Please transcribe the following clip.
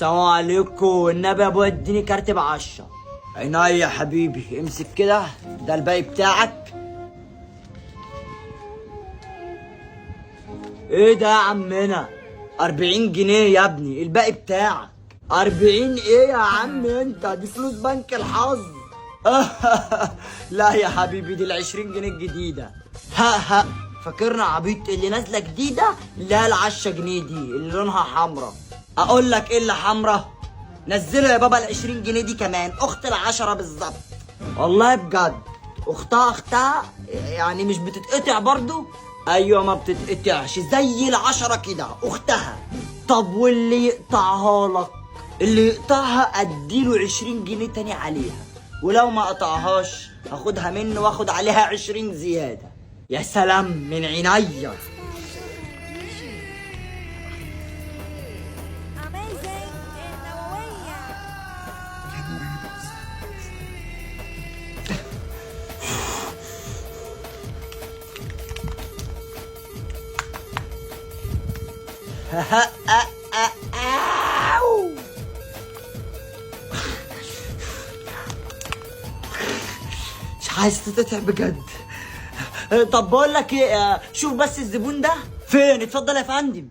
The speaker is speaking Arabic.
السلام عليكم. والنبي يا ابويا اديني كارت ب10. عينيا يا حبيبي، امسك كده، ده الباقي بتاعك. ايه ده يا عمنا؟ 40 جنيه يا ابني، الباقي بتاعك. 40 ايه يا عم انت؟ دي فلوس بنك الحظ. لا يا حبيبي، دي ال20 جنيه الجديدة. ها فاكرنا عبيط؟ اللي نازلة جديدة لا، ال10 جنيه دي اللي لونها حمرا. اقول لك ايه اللي حمرا؟ نزلوا يا بابا ال20 جنيه دي كمان، اخت ال10 بالظبط. والله بجد اختها يعني مش بتتقطع برضو؟ ايوه ما بتتقطعش، زي ال10 كده اختها. طب واللي يقطعها لك؟ اللي يقطعها اديله 20 جنيه تاني عليها، ولو ما قطعهاش هاخدها منه واخد عليها 20 زيادة. يا سلام من عينيا. مش عايز تتقطع بجد. طب بقول لك ايه، شوف بس الزبون ده فين. اتفضل يا فندم.